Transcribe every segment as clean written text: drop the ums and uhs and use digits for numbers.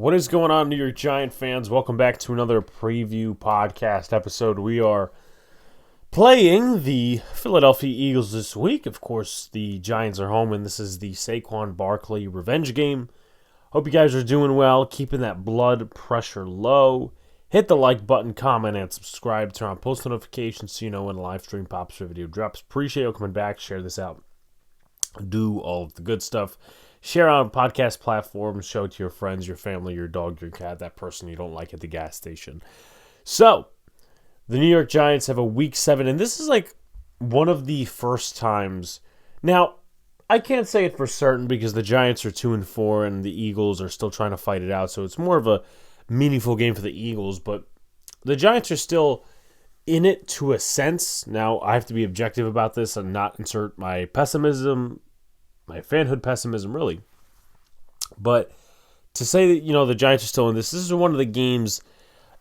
What is going on, New York Giant fans? Welcome back to another preview podcast episode. We are playing the Philadelphia Eagles this week. Of course, the Giants are home, and this is the Saquon Barkley revenge game. Hope you guys are doing well, keeping that blood pressure low. Hit the like button, comment, and subscribe. Turn on post notifications so you know when a live stream pops or video drops. Appreciate you coming back. Share this out. Do all of the good stuff. Share on podcast platforms. Show it to your friends, your family, your dog, your cat, that person you don't like at the gas station. So, the New York Giants have a Week 7, and this is like one of the first times. Now, I can't say it for certain because the Giants are 2-4 and the Eagles are still trying to fight it out, so it's more of a meaningful game for the Eagles, but the Giants are still in it to a sense. Now, I have to be objective about this and not insert my pessimism, my fanhood pessimism, really. But to say that, the Giants are still in this is one of the games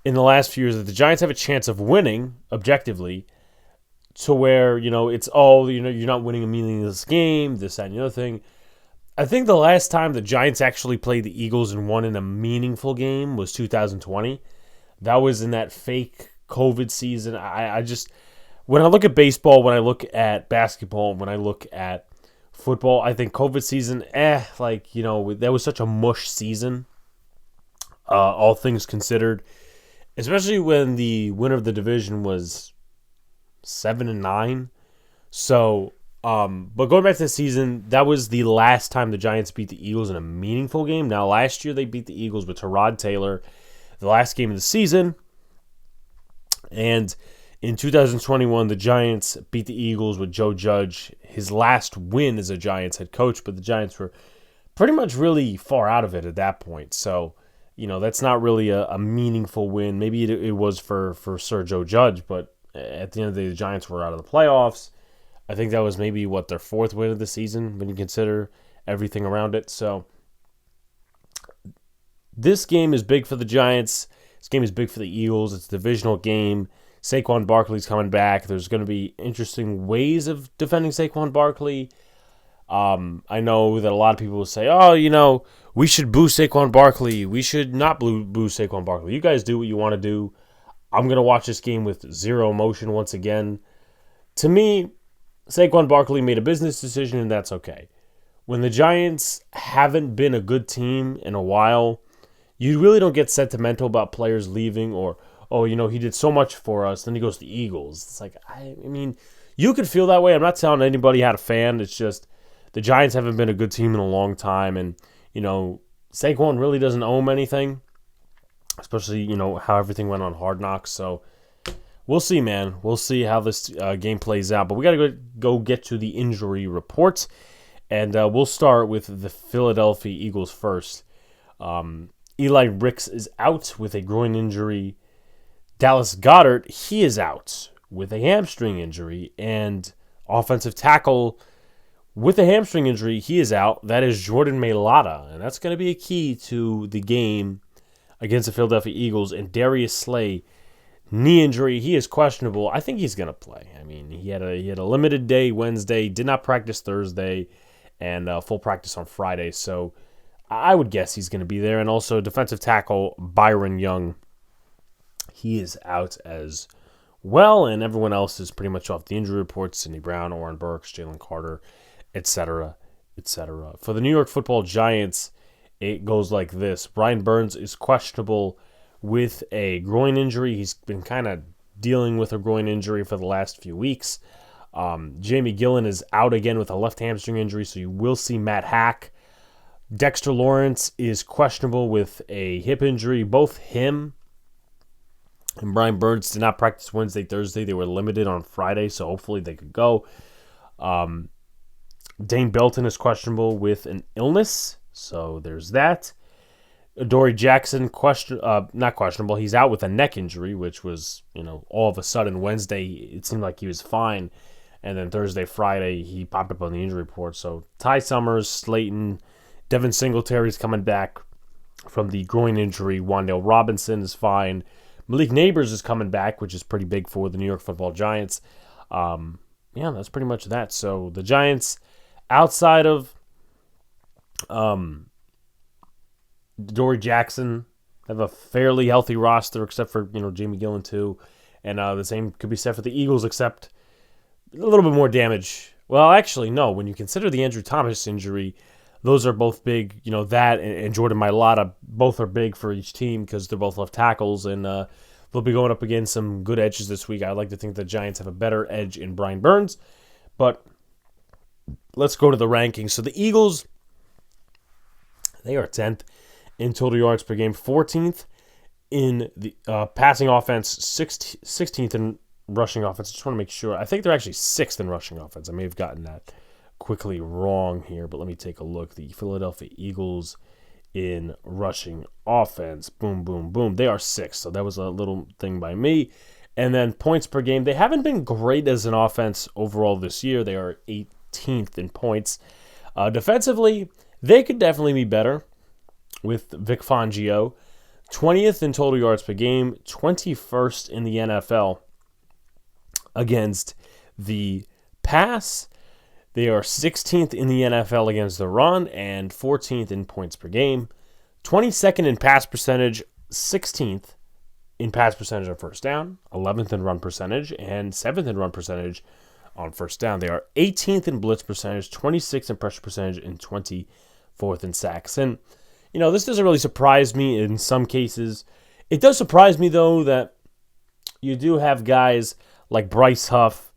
in the last few years that the Giants have a chance of winning, objectively, to where, it's all, you're not winning a meaningless game, this, that, and the other thing. I think the last time the Giants actually played the Eagles and won in a meaningful game was 2020. That was in that fake COVID season. I just, when I look at baseball, when I look at basketball, when I look at football, I think COVID season, that was such a mush season, all things considered, especially when the winner of the division was 7-9. So, but going back to the season, that was the last time the Giants beat the Eagles in a meaningful game. Now, last year they beat the Eagles with Tyrod Taylor, the last game of the season. And in 2021, the Giants beat the Eagles with Joe Judge, his last win as a Giants head coach, but the Giants were pretty much really far out of it at that point. So, that's not really a meaningful win. Maybe it was for Sir Joe Judge, but at the end of the day, the Giants were out of the playoffs. I think that was maybe, their fourth win of the season when you consider everything around it. So, this game is big for the Giants. This game is big for the Eagles. It's a divisional game. Saquon Barkley's coming back. There's going to be interesting ways of defending Saquon Barkley. I know that a lot of people will say, we should boo Saquon Barkley. We should not boo Saquon Barkley. You guys do what you want to do. I'm going to watch this game with zero emotion once again. To me, Saquon Barkley made a business decision, and that's okay. When the Giants haven't been a good team in a while, you really don't get sentimental about players leaving or, he did so much for us, then he goes to the Eagles. It's like, you could feel that way. I'm not telling anybody how to fan. It's just the Giants haven't been a good team in a long time, and, Saquon really doesn't owe him anything, especially, how everything went on Hard Knocks. So we'll see, man. We'll see how this game plays out. But we got to go get to the injury report, and we'll start with the Philadelphia Eagles first. Eli Ricks is out with a groin injury. Dallas Goedert, he is out with a hamstring injury. And offensive tackle with a hamstring injury, he is out. That is Jordan Mailata. And that's going to be a key to the game against the Philadelphia Eagles. And Darius Slay, knee injury, he is questionable. I think he's going to play. He had a limited day Wednesday, did not practice Thursday, and full practice on Friday. So I would guess he's going to be there. And also defensive tackle Byron Young, he is out as well. And everyone else is pretty much off the injury report. Sidney Brown, Oren Burks, Jalen Carter, etc., etc. For the New York Football Giants, it goes like this. Brian Burns is questionable with a groin injury. He's been kind of dealing with a groin injury for the last few weeks. Jamie Gillen is out again with a left hamstring injury, so you will see Matt Hack. Dexter Lawrence is questionable with a hip injury. Both him and Brian Burns did not practice Wednesday, Thursday. They were limited on Friday, so hopefully they could go. Dane Belton is questionable with an illness, so there's that. Adoree Jackson, not questionable. He's out with a neck injury, which was, all of a sudden Wednesday, it seemed like he was fine. And then Thursday, Friday, he popped up on the injury report. So Ty Summers, Slayton, Devin Singletary's coming back from the groin injury. Wan'Dale Robinson is fine. Malik Neighbors is coming back, which is pretty big for the New York Football Giants. That's pretty much that. So the Giants, outside of Dory Jackson have a fairly healthy roster, except for Jamie Gillen too, and the same could be said for the Eagles, except a little bit more damage. Well, actually, no. When you consider the Andrew Thomas injury, those are both big. That and Jordan Mailata both are big for each team because they're both left tackles, and they'll be going up against some good edges this week. I'd like to think the Giants have a better edge in Brian Burns, but let's go to the rankings. So the Eagles, they are 10th in total yards per game, 14th in the passing offense, 16th in rushing offense. I just want to make sure. I think they're actually 6th in rushing offense. I may have gotten that quickly wrong here, but let me take a look. The Philadelphia Eagles in rushing offense, boom, boom, boom. They are 6th, so that was a little thing by me. And then points per game, they haven't been great as an offense overall this year. They are 18th in points. Defensively, they could definitely be better with Vic Fangio. 20th in total yards per game, 21st in the NFL against the pass. They are 16th in the NFL against the run and 14th in points per game. 22nd in pass percentage, 16th in pass percentage on first down, 11th in run percentage, and 7th in run percentage on first down. They are 18th in blitz percentage, 26th in pressure percentage, and 24th in sacks. And, this doesn't really surprise me in some cases. It does surprise me, though, that you do have guys like Bryce Huff,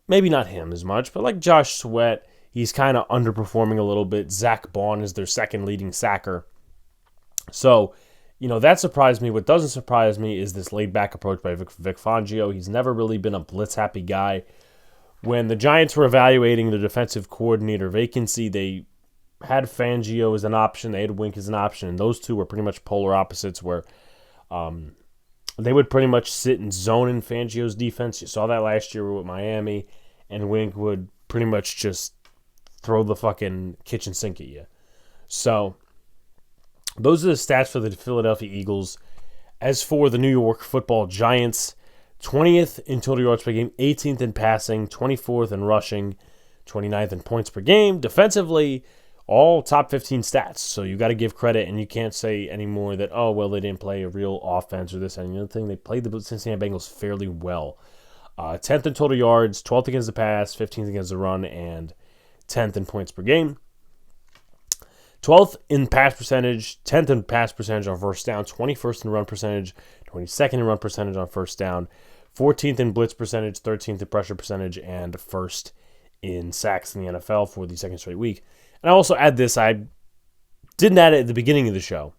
maybe not him as much, but like Josh Sweat, he's kind of underperforming a little bit. Zach Bond is their second leading sacker. So, that surprised me. What doesn't surprise me is this laid-back approach by Vic Fangio. He's never really been a blitz-happy guy. When the Giants were evaluating the defensive coordinator vacancy, they had Fangio as an option, they had Wink as an option, and those two were pretty much polar opposites where they would pretty much sit and zone in Fangio's defense. You saw that last year with Miami, and Wink would pretty much just throw the fucking kitchen sink at you. So, those are the stats for the Philadelphia Eagles. As for the New York Football Giants, 20th in total yards per game, 18th in passing, 24th in rushing, 29th in points per game. Defensively, all top 15 stats. So you got to give credit, and you can't say anymore that, they didn't play a real offense or this and the other thing. They played the Cincinnati Bengals fairly well. 10th in total yards, 12th against the pass, 15th against the run, and 10th in points per game. 12th in pass percentage, 10th in pass percentage on first down, 21st in run percentage, 22nd in run percentage on first down, 14th in blitz percentage, 13th in pressure percentage, and first in sacks in the NFL for the second straight week. And I also add this, I didn't add it at the beginning of the show.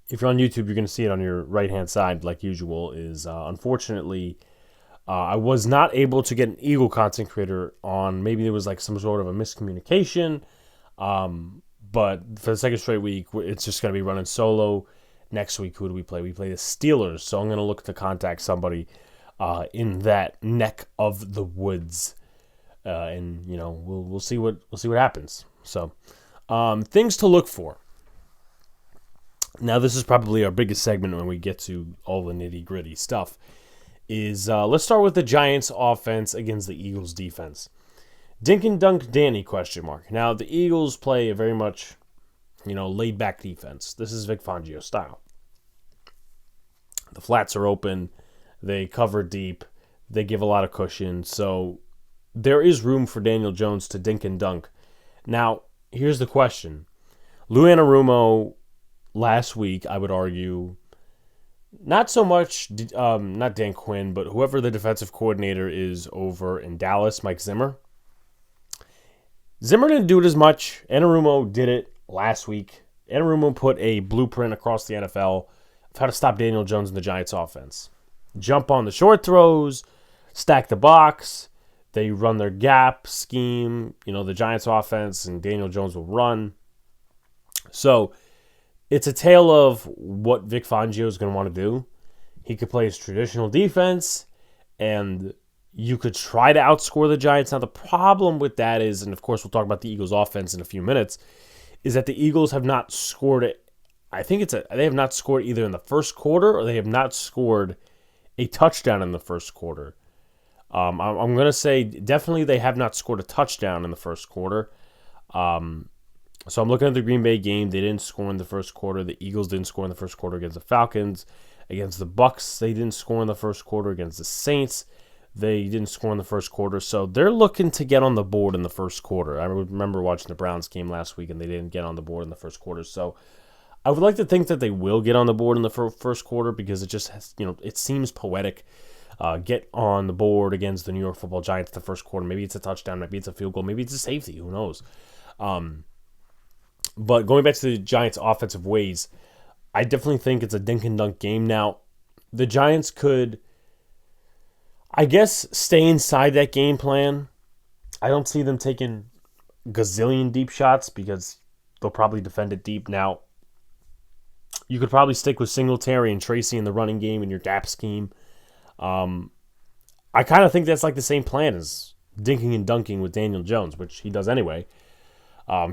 If you're on YouTube, you're going to see it on your right-hand side, like usual, is unfortunately, I was not able to get an Eagle content creator on. Maybe there was like some sort of a miscommunication. But for the second straight week, it's just going to be running solo. Next week, who do we play? We play the Steelers. So I'm going to look to contact somebody in that neck of the woods. And we'll see what happens. So things to look for. Now this is probably our biggest segment when we get to all the nitty gritty stuff. Is let's start with the Giants offense against the Eagles defense. Dink and dunk Danny ? Now the Eagles play a very much laid back defense. This is Vic Fangio style. The flats are open. They cover deep. They give a lot of cushion. So there is room for Daniel Jones to dink and dunk. Now, here's the question. Lou Anarumo last week, I would argue, not so much, not Dan Quinn, but whoever the defensive coordinator is over in Dallas, Mike Zimmer. Zimmer didn't do it as much. Anarumo did it last week. Anarumo put a blueprint across the NFL of how to stop Daniel Jones in the Giants offense. Jump on the short throws, stack the box. They run their gap scheme, the Giants offense, and Daniel Jones will run. So it's a tale of what Vic Fangio is going to want to do. He could play his traditional defense, and you could try to outscore the Giants. Now, the problem with that is, and of course we'll talk about the Eagles offense in a few minutes, is that the Eagles have not scored it. I think they have not scored either in the first quarter or they have not scored a touchdown in the first quarter. I'm going to say definitely they have not scored a touchdown in the first quarter. So I'm looking at the Green Bay game. They didn't score in the first quarter. The Eagles didn't score in the first quarter against the Falcons. Against the Bucks, they didn't score in the first quarter. Against the Saints, they didn't score in the first quarter. So they're looking to get on the board in the first quarter. I remember watching the Browns game last week, and they didn't get on the board in the first quarter. So I would like to think that they will get on the board in the first quarter because it just has, it seems poetic. Get on the board against the New York Football Giants the first quarter. Maybe it's a touchdown. Maybe it's a field goal. Maybe it's a safety. Who knows? But going back to the Giants' offensive ways, I definitely think it's a dink and dunk game. Now, the Giants could, I guess, stay inside that game plan. I don't see them taking gazillion deep shots because they'll probably defend it deep. Now, you could probably stick with Singletary and Tracy in the running game in your DAP scheme. I kind of think that's like the same plan as dinking and dunking with Daniel Jones, which he does anyway.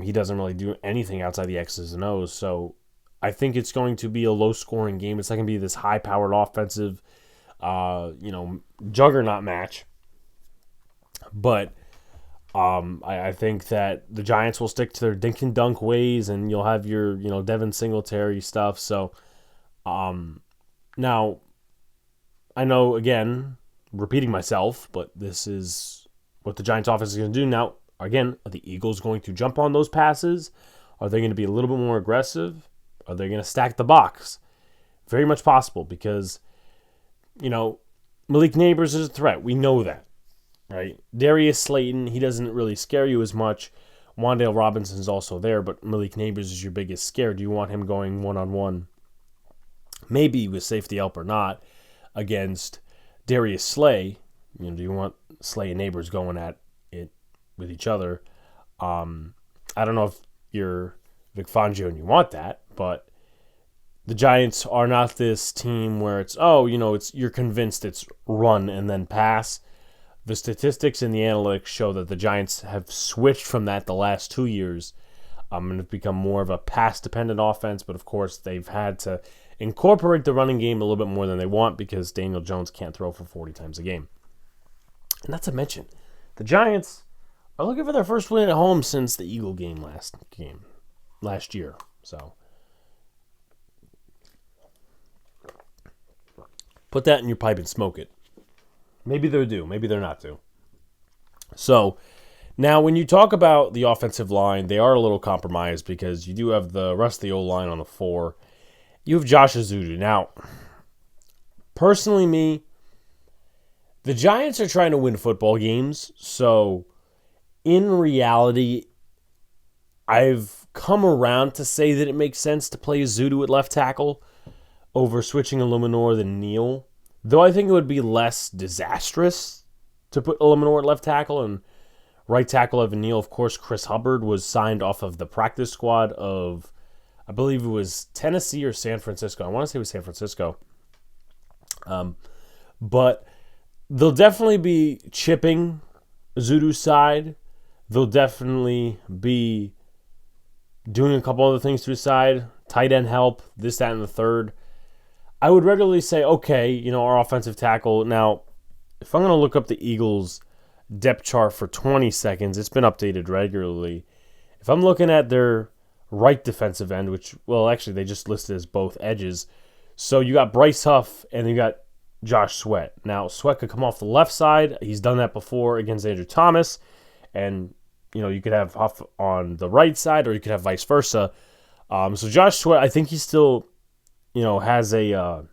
He doesn't really do anything outside the X's and O's, so I think it's going to be a low-scoring game. It's not going to be this high-powered offensive, juggernaut match. But I think that the Giants will stick to their dink and dunk ways, and you'll have your Devin Singletary stuff. So now I know, again, repeating myself, but this is what the Giants offense is going to do. Now, again, are the Eagles going to jump on those passes? Are they going to be a little bit more aggressive? Are they going to stack the box? Very much possible because, Malik Neighbors is a threat. We know that, right? Darius Slayton, he doesn't really scare you as much. Wan'Dale Robinson's also there, but Malik Neighbors is your biggest scare. Do you want him going one-on-one? Maybe with safety help or not against Darius Slay. Do you want Slay and Neighbors going at it with each other? I don't know if you're Vic Fangio and you want that, but the Giants are not this team where it's you're convinced it's run and then pass. The statistics and the analytics show that the Giants have switched from that the last 2 years and have become more of a pass-dependent offense, but of course they've had to incorporate the running game a little bit more than they want because Daniel Jones can't throw for 40 times a game. And not to mention, the Giants are looking for their first win at home since the Eagle game last year. So put that in your pipe and smoke it. Maybe they're due. Maybe they're not due. So now when you talk about the offensive line, they are a little compromised because you do have the rest of the O-line on the 4. You have Josh Azudu. Now, personally, the Giants are trying to win football games. So in reality, I've come around to say that it makes sense to play Azudu at left tackle over switching Illuminor than Neal. Though I think it would be less disastrous to put Illuminor at left tackle and right tackle Evan Neal. Of course, Chris Hubbard was signed off of the practice squad of, I believe it was Tennessee or San Francisco. I want to say it was San Francisco. But they'll definitely be chipping Azudu's side. They'll definitely be doing a couple other things to his side. Tight end help, this, that, and the third. I would regularly say, okay, our offensive tackle. Now, if I'm going to look up the Eagles' depth chart for 20 seconds, it's been updated regularly. If I'm looking at their right defensive end, which, well, actually, they just listed as both edges. So you got Bryce Huff and you got Josh Sweat. Now, Sweat could come off the left side. He's done that before against Andrew Thomas. And, you could have Huff on the right side or you could have vice versa. So Josh Sweat, I think he still, has a,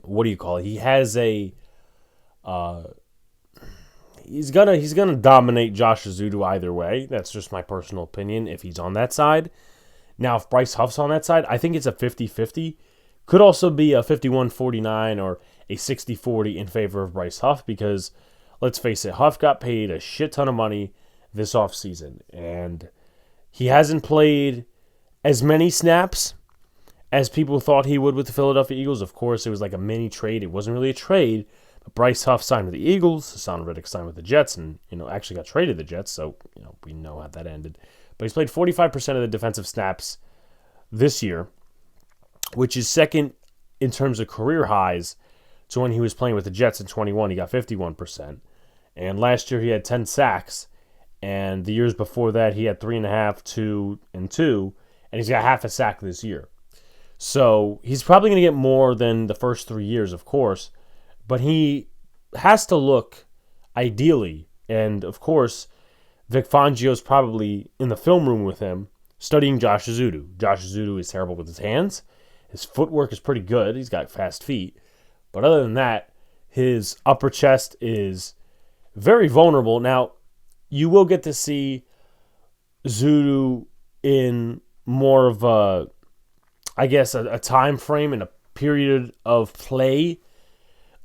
what do you call it? He has a, he's gonna dominate Josh Azudu either way. That's just my personal opinion if he's on that side. Now, if Bryce Huff's on that side, I think it's a 50-50. Could also be a 51-49 or a 60-40 in favor of Bryce Huff because, let's face it, Huff got paid a shit ton of money this offseason, and he hasn't played as many snaps as people thought he would with the Philadelphia Eagles. Of course, it was like a mini trade. It wasn't really a trade, but Bryce Huff signed with the Eagles. Hassan Reddick signed with the Jets and, actually got traded to the Jets, so, we know how that ended. But he's played 45% of the defensive snaps this year, which is second in terms of career highs to when he was playing with the Jets in 21. He got 51%. And last year he had 10 sacks And the years before that, he had 3.5, 2, and 2, and he's got half a sack this year. So he's probably going to get more than the first 3 years, of course, but he has to look ideally. And of course, Vic Fangio's probably in the film room with him studying Josh Ezeudu. Josh Ezeudu is terrible with his hands. His footwork is pretty good. He's got fast feet. But other than that, his upper chest is very vulnerable. Now, you will get to see Ezeudu in more of a time frame and a period of play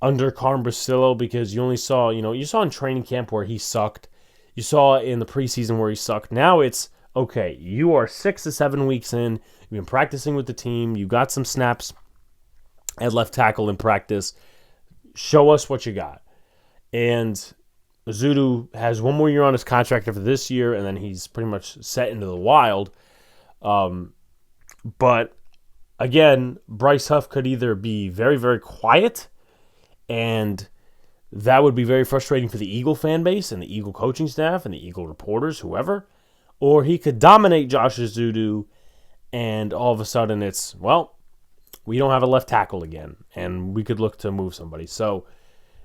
under Carm Brassillo, because you only saw, you saw in training camp where he sucked. You saw in the preseason where he sucked. Now it's, okay, you are 6 to 7 weeks in. You've been practicing with the team. You got some snaps at left tackle in practice. Show us what you got. And Ezeudu has one more year on his contract after this year, and then he's pretty much set into the wild. But again, Bryce Huff could either be very, very quiet, and that would be very frustrating for the Eagle fan base and the Eagle coaching staff and the Eagle reporters, whoever. Or he could dominate Josh Ezeudu, and all of a sudden it's, well, we don't have a left tackle again, and we could look to move somebody. So,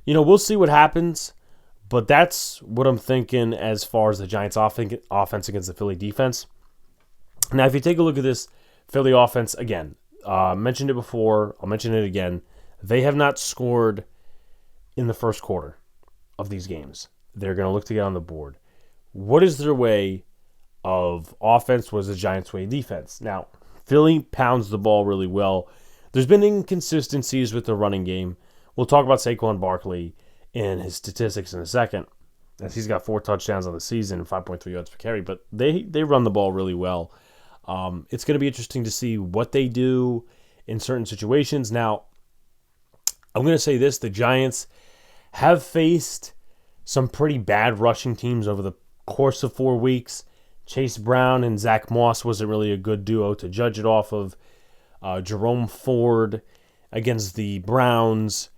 we'll see what happens, but that's what I'm thinking as far as the Giants' offense against the Philly defense. Now, if you take a look at this Philly offense, again, mentioned it before, I'll mention it again. They have not scored in the first quarter of these games. They're going to look to get on the board. What is their way of offense? Was the Giants' way defense? Now, Philly pounds the ball really well. There's been inconsistencies with the running game. We'll talk about Saquon Barkley and his statistics in a second, as he's got 4 touchdowns on the season and 5.3 yards per carry, but they run the ball really well. It's going to be interesting to see what they do in certain situations. Now, I'm going to say this. The Giants have faced some pretty bad rushing teams over the course of 4 weeks. Chase Brown and Zach Moss wasn't really a good duo to judge it off of. Jerome Ford against the Browns.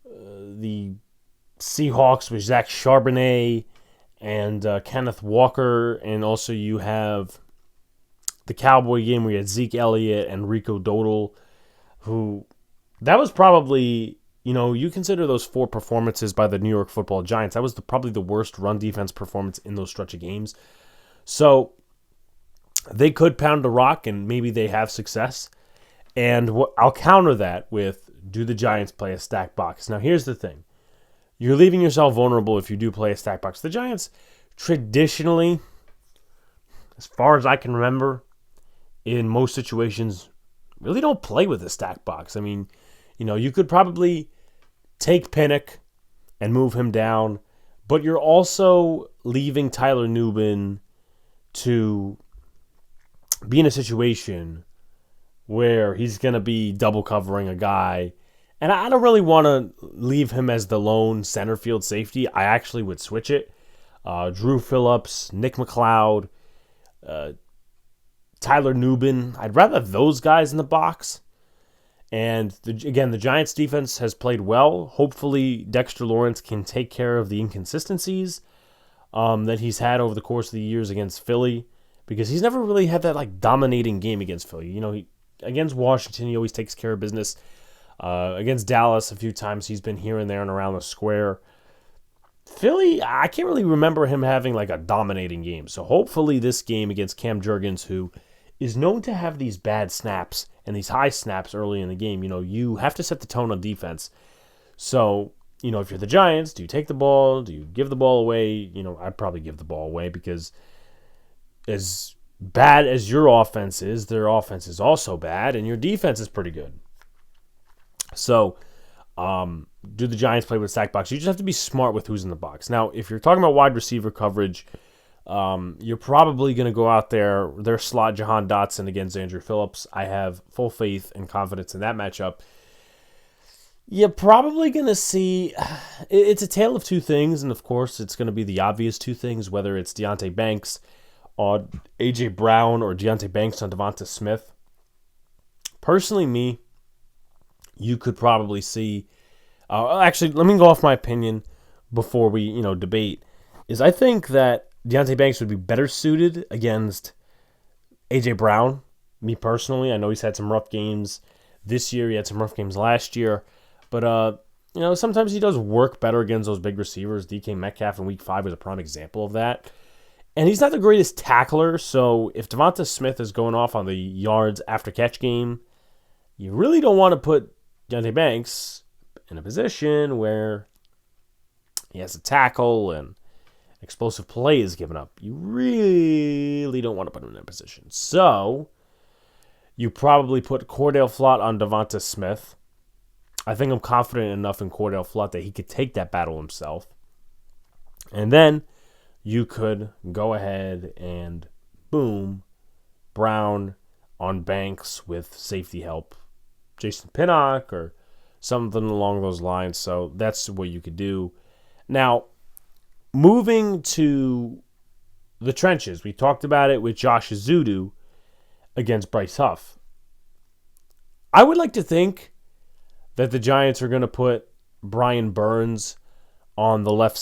The Seahawks with Zach Charbonnet and Kenneth Walker. And also you have the Cowboy game where you had Zeke Elliott and Rico Dowdle, who, that was probably, you consider those 4 performances by the New York Football Giants, that was probably the worst run defense performance in those stretch of games. So they could pound the rock, and maybe they have success. And I'll counter that with, do the Giants play a stack box? Now, here's the thing. You're leaving yourself vulnerable if you do play a stack box. The Giants traditionally, as far as I can remember, in most situations, really don't play with a stack box. I mean, you could probably take Pinnock and move him down, but you're also leaving Tyler Nubin to be in a situation where he's going to be double covering a guy. And I don't really want to leave him as the lone center field safety. I actually would switch it. Drew Phillips, Nick McLeod, Tyler Nubin. I'd rather have those guys in the box. And again, the Giants defense has played well. Hopefully Dexter Lawrence can take care of the inconsistencies that he's had over the course of the years against Philly, because he's never really had that dominating game against Philly. Against Washington, he always takes care of business. Against Dallas, a few times he's been here and there and around the square. Philly, I can't really remember him having a dominating game. So hopefully this game against Cam Jurgens, who is known to have these bad snaps and these high snaps early in the game, you have to set the tone on defense. So, if you're the Giants, do you take the ball? Do you give the ball away? I'd probably give the ball away, because as bad as your offense is, their offense is also bad, and your defense is pretty good. So, do the Giants play with stack box? You just have to be smart with who's in the box. Now, if you're talking about wide receiver coverage, you're probably going to go out there, their slot Jahan Dotson against Andrew Phillips. I have full faith and confidence in that matchup. You're probably going to see, it's a tale of two things, and of course it's going to be the obvious two things, whether it's Deonte Banks on A.J. Brown or Deonte Banks on Devonta Smith. Personally, you could probably see, actually, let me go off my opinion before we, debate, is I think that Deontay Banks would be better suited against A.J. Brown. Me personally, I know he's had some rough games this year. He had some rough games last year. But, sometimes he does work better against those big receivers. DK Metcalf in Week 5 was a prime example of that. And he's not the greatest tackler, so if Devonta Smith is going off on the yards after catch game, you really don't want to put Deontay Banks in a position where he has to tackle and explosive play is given up. You really don't want to put him in that position. So you probably put Cordell Flott on Devonta Smith. I think I'm confident enough in Cordell Flott that he could take that battle himself. And then you could go ahead and, boom, Brown on Banks with safety help. Jason Pinnock or something along those lines. So that's what you could do. Now, moving to the trenches, we talked about it with Josh Azudu against Bryce Huff. I would like to think that the Giants are going to put Brian Burns on the left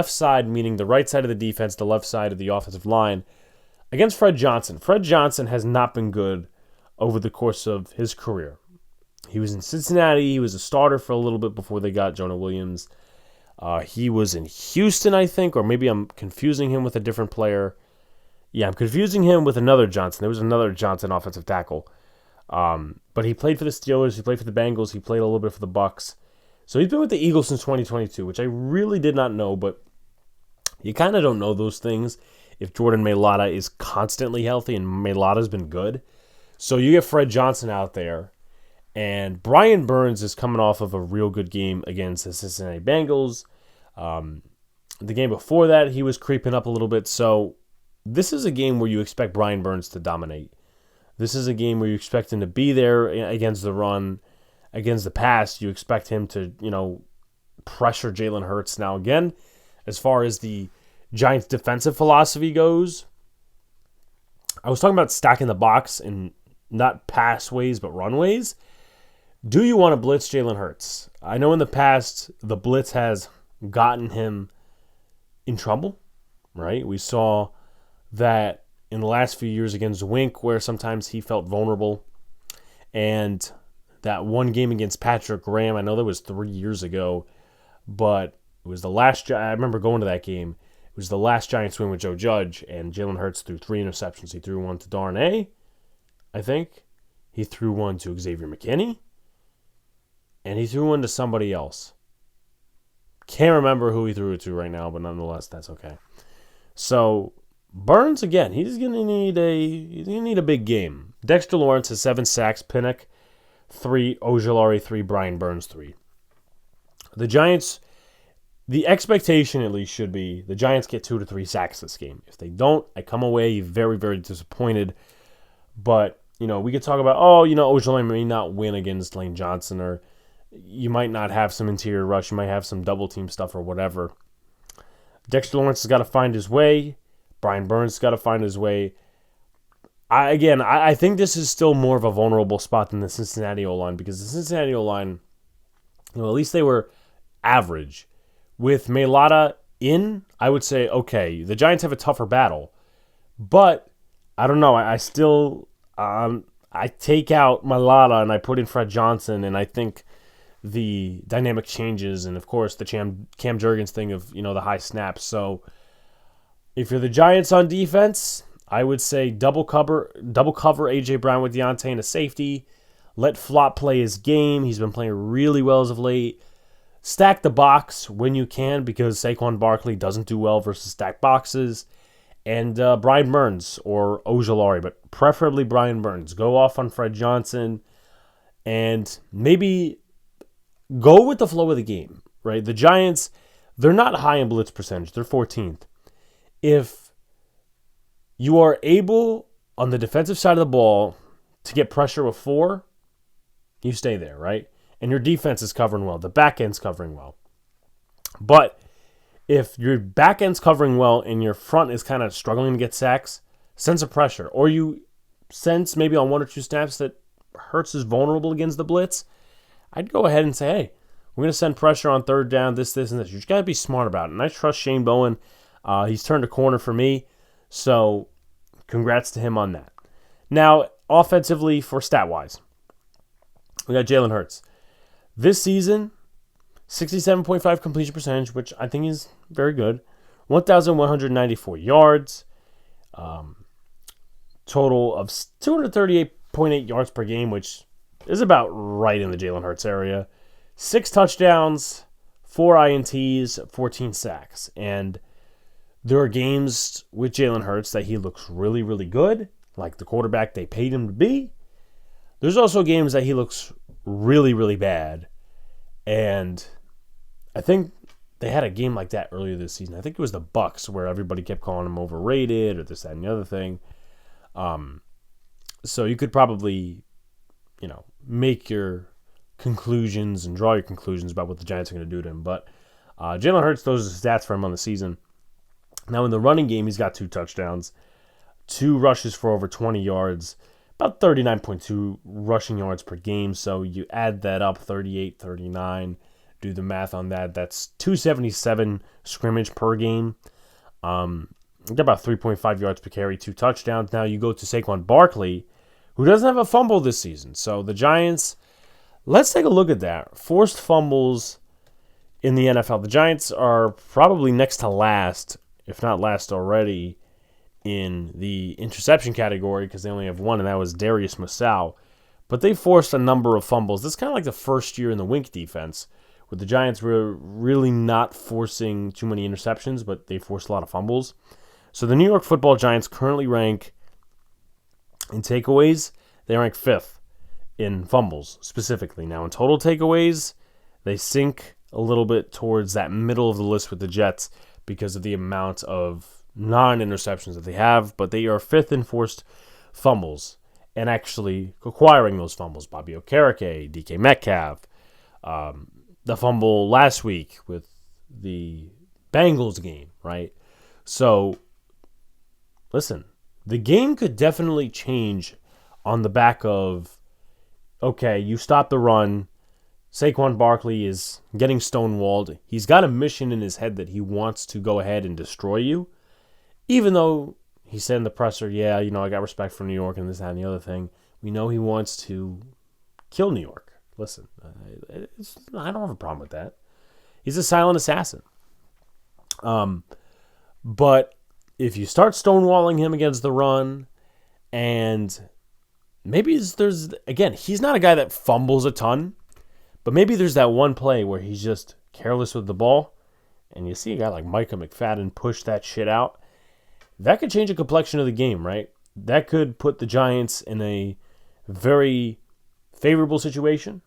side, meaning the right side of the defense, the left side of the offensive line, against Fred Johnson. Fred Johnson has not been good over the course of his career. He was in Cincinnati. He was a starter for a little bit before they got Jonah Williams. He was in Houston, I think, or maybe I'm confusing him with a different player. Yeah, I'm confusing him with another Johnson. There was another Johnson offensive tackle. But he played for the Steelers. He played for the Bengals. He played a little bit for the Bucs. So he's been with the Eagles since 2022, which I really did not know, but you kind of don't know those things if Jordan Mailata is constantly healthy, and Mailata's been good. So you get Fred Johnson out there, and Brian Burns is coming off of a real good game against the Cincinnati Bengals. The game before that, he was creeping up a little bit. So this is a game where you expect Brian Burns to dominate. This is a game where you expect him to be there against the run. Against the pass, you expect him to, pressure Jalen Hurts. Now, again, as far as the Giants' defensive philosophy goes, I was talking about stacking the box in not pass ways, but run ways. Do you want to blitz Jalen Hurts? I know in the past, the blitz has gotten him in trouble, right? We saw that in the last few years against Wink, where sometimes he felt vulnerable. And that one game against Patrick Graham, I know that was 3 years ago, but it was the last. I remember going to that game. It was the last Giants win with Joe Judge, and Jalen Hurts threw 3 interceptions. He threw one to Darnay, I think. He threw one to Xavier McKinney, and he threw one to somebody else. Can't remember who he threw it to right now, but nonetheless, that's okay. So Burns, again, he's gonna need a big game. Dexter Lawrence has 7 sacks. Pinnock 3, Ojulari 3, Brian Burns 3. The Giants, the expectation at least should be the Giants get 2 to 3 sacks this game. If they don't, I come away very, very disappointed. But, we could talk about, Ojulari may not win against Lane Johnson, or you might not have some interior rush. You might have some double team stuff or whatever. Dexter Lawrence has got to find his way. Brian Burns has got to find his way. I think this is still more of a vulnerable spot than the Cincinnati O-line, because the Cincinnati O-line, at least they were average. With Mailata in, I would say, okay, the Giants have a tougher battle. But, I don't know, I still, I take out Mailata and I put in Fred Johnson, and I think the dynamic changes, and of course the Cam Jurgens thing of, the high snaps. So, if you're the Giants on defense, I would say double cover A.J. Brown with Deontay in a safety. Let Flott play his game. He's been playing really well as of late. Stack the box when you can, because Saquon Barkley doesn't do well versus stacked boxes. And Brian Burns or Ojulari, but preferably Brian Burns. Go off on Fred Johnson and maybe go with the flow of the game, right? The Giants, they're not high in blitz percentage. They're 14th. If you are able, on the defensive side of the ball, to get pressure with 4, you stay there, right? And your defense is covering well. The back end's covering well. But if your back end's covering well and your front is kind of struggling to get sacks, sense of pressure. Or you sense maybe on 1 or 2 snaps that Hurts is vulnerable against the blitz, I'd go ahead and say, hey, we're going to send pressure on 3rd down, this, and this. You just got to be smart about it. And I trust Shane Bowen. He's turned a corner for me, so congrats to him on that. Now, offensively for stat-wise, we got Jalen Hurts. This season, 67.5 completion percentage, which I think is very good. 1,194 yards. Total of 238.8 yards per game, which is about right in the Jalen Hurts area. 6 touchdowns, 4 INTs, 14 sacks. And there are games with Jalen Hurts that he looks really, really good, like the quarterback they paid him to be. There's also games that he looks really, really bad. And I think they had a game like that earlier this season. I think it was the Bucs where everybody kept calling him overrated or this, that, and the other thing. So you could probably, make your conclusions and draw your conclusions about what the Giants are going to do to him. But Jalen Hurts, those are the stats for him on the season. Now in the running game, he's got 2 touchdowns, 2 rushes for over 20 yards, about 39.2 rushing yards per game. So you add that up, 38, 39. Do the math on that. That's 277 scrimmage per game. About 3.5 yards per carry, 2 touchdowns. Now you go to Saquon Barkley, who doesn't have a fumble this season. So the Giants, let's take a look at that. Forced fumbles in the NFL. The Giants are probably next to last, if not last already, in the interception category because they only have 1, and that was Darius Moussaoui. But they forced a number of fumbles. This is kind of like the first year in the Wink defense, where the Giants were really not forcing too many interceptions, but they forced a lot of fumbles. So the New York Football Giants currently rank in takeaways. They rank 5th in fumbles specifically. Now in total takeaways, they sink a little bit towards that middle of the list with the Jets because of the amount of non-interceptions that they have, but they are 5th in forced fumbles and actually acquiring those fumbles. Bobby Okereke, DK Metcalf, the fumble last week with the Bengals game, right? So, listen, the game could definitely change on the back of, okay, you stop the run, Saquon Barkley is getting stonewalled. He's got a mission in his head that he wants to go ahead and destroy you, even though he said in the presser, I got respect for New York and this, that, and the other thing. We know he wants to kill New York. Listen, I don't have a problem with that. He's a silent assassin. But if you start stonewalling him against the run, and maybe he's not a guy that fumbles a ton, but maybe there's that one play where he's just careless with the ball, and you see a guy like Micah McFadden push that shit out. That could change the complexion of the game, right? That could put the Giants in a very favorable situation,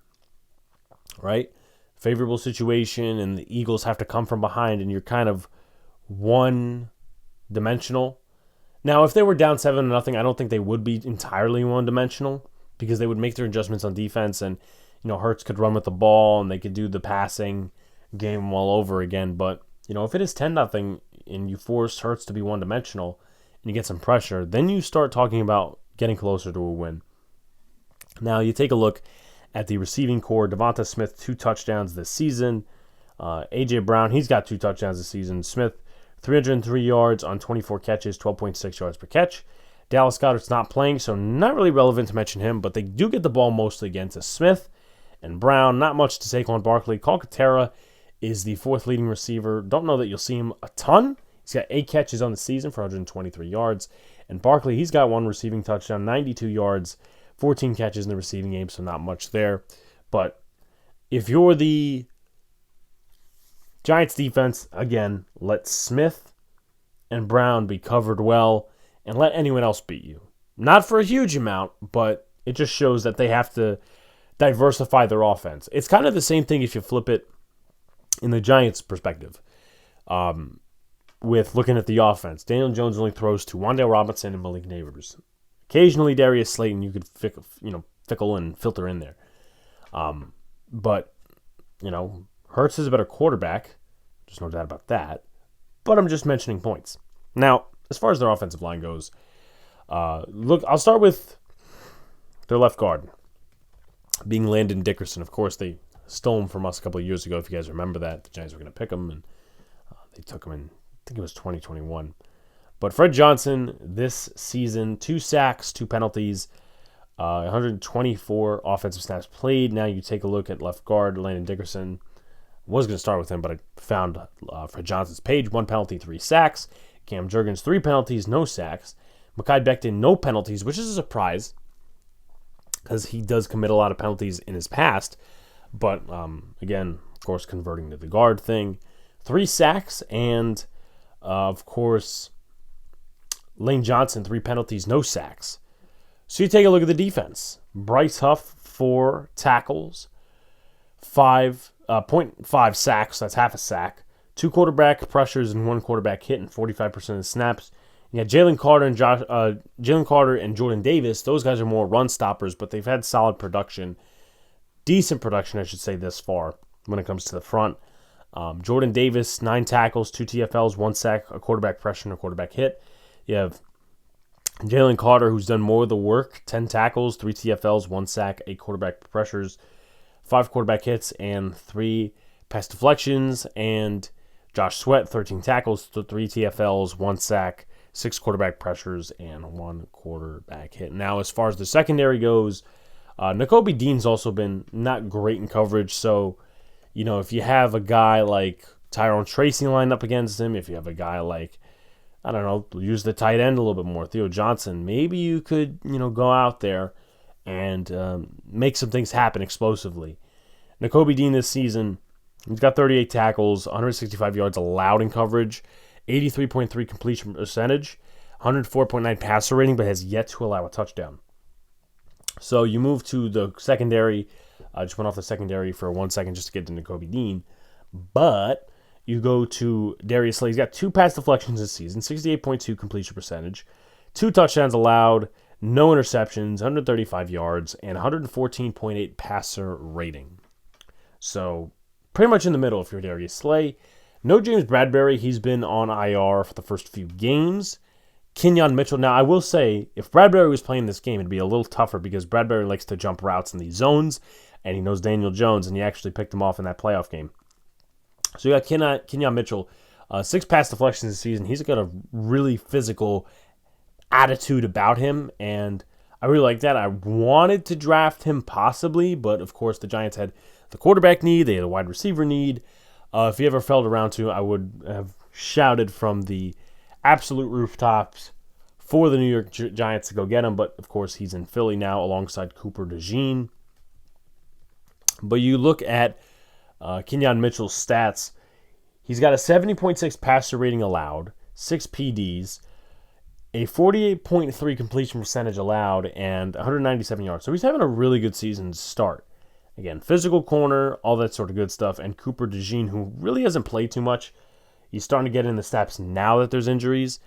right? Favorable situation, and the Eagles have to come from behind, and you're kind of one-dimensional. Now, if they were down 7-0, I don't think they would be entirely one-dimensional because they would make their adjustments on defense, and Hurts could run with the ball, and they could do the passing game all over again. But if it is 10-0 and you force Hurts to be one-dimensional and you get some pressure, then you start talking about getting closer to a win. Now, you take a look at the receiving core. Devonta Smith, 2 touchdowns this season. A.J. Brown, he's got 2 touchdowns this season. Smith, 303 yards on 24 catches, 12.6 yards per catch. Dallas Goedert's not playing, so not really relevant to mention him, but they do get the ball mostly again to Smith and Brown. Not much to Saquon Barkley. Calcaterra is the 4th leading receiver. Don't know that you'll see him a ton. He's got 8 catches on the season for 123 yards. And Barkley, he's got 1 receiving touchdown, 92 yards, 14 catches in the receiving game, so not much there. But if you're the Giants defense, again, let Smith and Brown be covered well and let anyone else beat you. Not for a huge amount, but it just shows that they have to diversify their offense. It's kind of the same thing if you flip it in the Giants' perspective. With looking at the offense, Daniel Jones only throws to Wan'Dale Robinson and Malik Neighbors. Occasionally, Darius Slayton, you could fickle and filter in there. But Hurts is a better quarterback. There's no doubt about that. But I'm just mentioning points. Now, as far as their offensive line goes, I'll start with their left guard, being Landon Dickerson. Of course, they stole him from us a couple of years ago, if you guys remember that. The Giants were going to pick him, and they took him in think it was 2021. But Fred Johnson this season, 2 sacks, 2 penalties, 124 offensive snaps played. Now you take a look at left guard, Landon Dickerson. Was going to start with him, but I found Fred Johnson's page. 1 penalty, 3 sacks. Cam Jurgens, 3 penalties, no sacks. Mekhi Becton, no penalties, which is a surprise because he does commit a lot of penalties in his past. But, again, of course, converting to the guard thing. 3 sacks, and, of course, Lane Johnson, 3 penalties, no sacks. So you take a look at the defense. Bryce Huff, 4 tackles, 5.5 sacks, that's half a sack. 2 quarterback pressures and 1 quarterback hit in 45% of the snaps. You got Jalen Carter and Jordan Davis. Those guys are more run stoppers, but they've had solid production. Decent production, I should say, this far when it comes to the front. Jordan Davis, 9 tackles, 2 TFLs, 1 sack, a quarterback pressure, and a quarterback hit. You have Jalen Carter, who's done more of the work, 10 tackles, 3 TFLs, 1 sack, 8 quarterback pressures, 5 quarterback hits, and 3 pass deflections. And Josh Sweat, 13 tackles, 3 TFLs, 1 sack, 6 quarterback pressures, and 1 quarterback hit. Now, as far as the secondary goes, Nakobe Dean's also been not great in coverage. So, if you have a guy like Tyrone Tracy lined up against him, if you have a guy like, I don't know, use the tight end a little bit more, Theo Johnson, maybe you could, go out there and make some things happen explosively. Nakobe Dean this season, he's got 38 tackles, 165 yards allowed in coverage, 83.3 completion percentage, 104.9 passer rating, but has yet to allow a touchdown. So you move to the secondary. I just went off the secondary for 1 second just to get to Nakobe Dean. But you go to Darius Slay. He's got 2 pass deflections this season, 68.2 completion percentage, 2 touchdowns allowed, no interceptions, 135 yards, and 114.8 passer rating. So pretty much in the middle if you're Darius Slay. No James Bradbury. He's been on IR for the first few games. Kenyon Mitchell. Now, I will say, if Bradbury was playing this game, it'd be a little tougher because Bradbury likes to jump routes in these zones, and he knows Daniel Jones, and he actually picked him off in that playoff game. So you got Kenyon Mitchell, 6 pass deflections this season. He's got a really physical attitude about him, and I really like that. I wanted to draft him possibly, but of course the Giants had the quarterback need, they had a wide receiver need. If he ever fell around to, I would have shouted from the absolute rooftops for the New York Giants to go get him, but of course he's in Philly now alongside Cooper DeJean. But you look at Kenyon Mitchell's stats, he's got a 70.6 passer rating allowed, 6 PDs, a 48.3 completion percentage allowed, and 197 yards. So he's having a really good season to start. Again, physical corner, all that sort of good stuff. And Cooper DeJean, who really hasn't played too much, he's starting to get in the snaps now that there's injuries.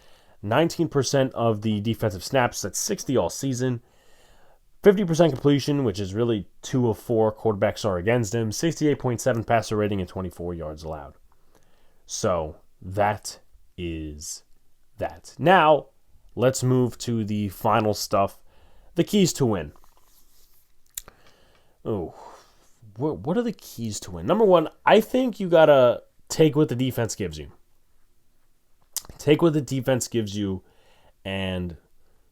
19% of the defensive snaps, that's 60 all season. 50% completion, which is really 2 of 4 quarterbacks are against him. 68.7 passer rating and 24 yards allowed. So that is that. Now, let's move to the final stuff. The keys to win. Oh, what are the keys to win? Number 1, I think you got to take what the defense gives you. Take what the defense gives you and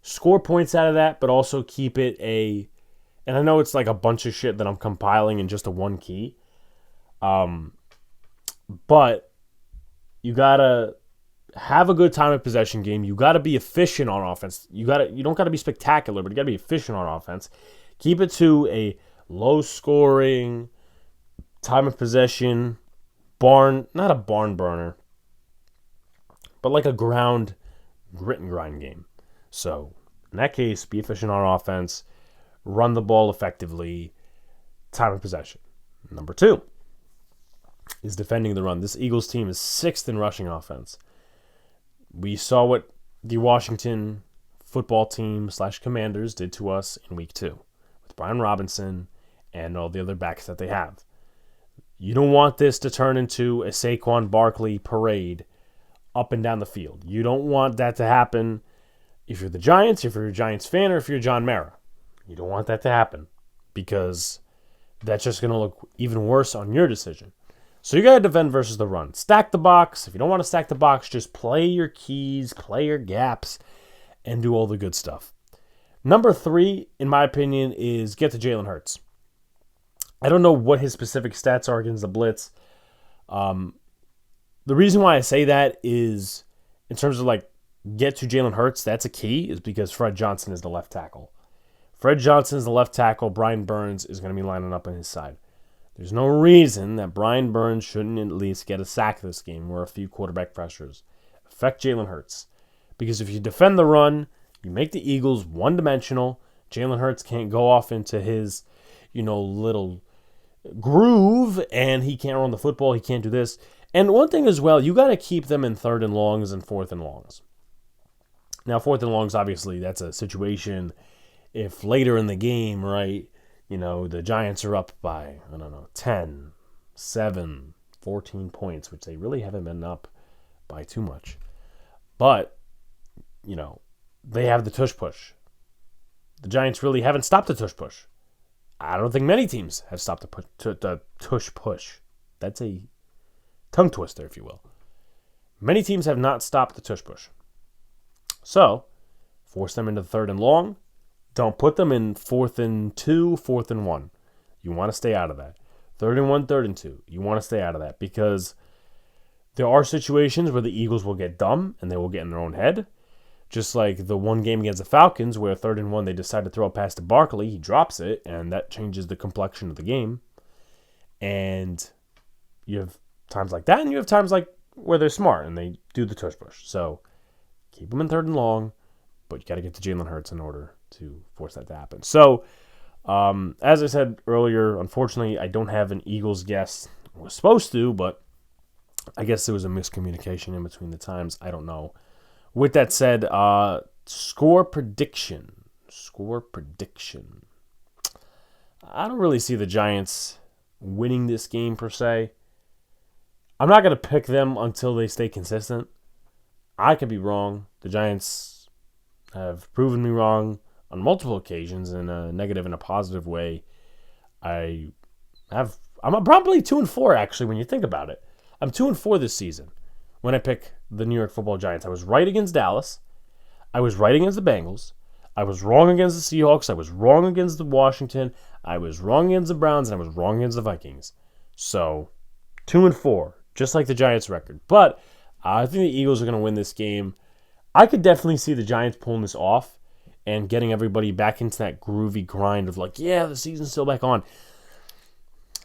score points out of that, but also keep it and I know it's like a bunch of shit that I'm compiling in just a one key. But you got to have a good time of possession game. You got to be efficient on offense. You don't got to be spectacular, but you got to be efficient on offense. Keep it to a low scoring, time of possession, not a barn burner, but like a grit and grind game. So in that case, be efficient on offense, run the ball effectively, time of possession. Number 2 is defending the run. This Eagles team is 6th in rushing offense. We saw what the Washington football team / Commanders did to us in week 2 with Brian Robinson and all the other backs that they have. You don't want this to turn into a Saquon Barkley parade up and down the field. You don't want that to happen if you're the Giants, if you're a Giants fan, or if you're John Mara. You don't want that to happen because that's just going to look even worse on your decision. So you got to defend versus the run. Stack the box. If you don't want to stack the box, just play your keys, play your gaps, and do all the good stuff. Number 3, in my opinion, is get to Jalen Hurts. I don't know what his specific stats are against the blitz. The reason why I say that is in terms of like get to Jalen Hurts, that's a key, is because Fred Johnson is the left tackle. Fred Johnson is the left tackle. Brian Burns is going to be lining up on his side. There's no reason that Brian Burns shouldn't at least get a sack this game or a few quarterback pressures. Affect Jalen Hurts. Because if you defend the run, you make the Eagles one-dimensional. Jalen Hurts can't go off into his, little groove, and he can't run the football. He can't do this. And one thing as well, you got to keep them in 3rd and longs and 4th and longs. Now, 4th and longs, obviously, that's a situation if later in the game, right, the Giants are up by, 10, 7, 14 points, which they really haven't been up by too much. But, they have the tush push. The Giants really haven't stopped the tush push. I don't think many teams have stopped the tush push. That's a tongue twister, if you will. Many teams have not stopped the tush push. So, force them into 3rd and long. Don't put them in 4th and 2, 4th and 1. You want to stay out of that. 3rd and 1, 3rd and 2. You want to stay out of that because there are situations where the Eagles will get dumb and they will get in their own head. Just like the one game against the Falcons where 3rd and 1 they decide to throw a pass to Barkley. He drops it and that changes the complexion of the game. And you have times like that and you have times like where they're smart and they do the tush push. So keep them in 3rd and long, but you got to get to Jalen Hurts in order to force that to happen. So, as I said earlier, unfortunately, I don't have an Eagles guess. I was supposed to, but I guess there was a miscommunication in between the times. I don't know. With that said, score prediction. I don't really see the Giants winning this game per se. I'm not going to pick them until they stay consistent. I could be wrong. The Giants have proven me wrong on multiple occasions in a negative and a positive way. I'm probably 2-4 actually when you think about it. I'm 2-4 this season when I pick the New York Football Giants. I was right against Dallas. I was right against the Bengals. I was wrong against the Seahawks. I was wrong against the Washington. I was wrong against the Browns, and I was wrong against the Vikings. So 2-4, just like the Giants record. But I think the Eagles are going to win this game. I could definitely see the Giants pulling this off and getting everybody back into that groovy grind of like, yeah, the season's still back on.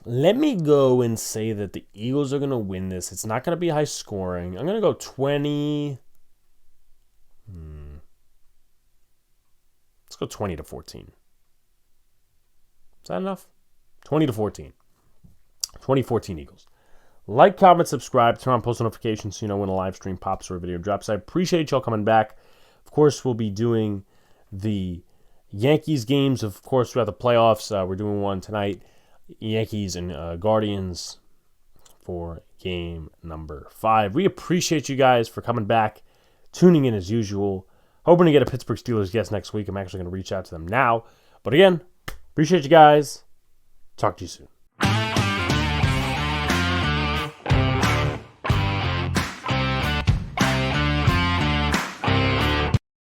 Let me go and say that the Eagles are going to win this. It's not going to be high scoring. I'm going to go 20. Let's go 20-14. Is that enough? 20-14. 2014 Eagles. Like, comment, subscribe, turn on post notifications so you know when a live stream pops or a video drops. I appreciate y'all coming back. Of course, we'll be doing the Yankees games, of course, throughout the playoffs. We're doing one tonight. Yankees and Guardians for game number 5. We appreciate you guys for coming back, tuning in as usual. Hoping to get a Pittsburgh Steelers guest next week. I'm actually going to reach out to them now. But again, appreciate you guys. Talk to you soon.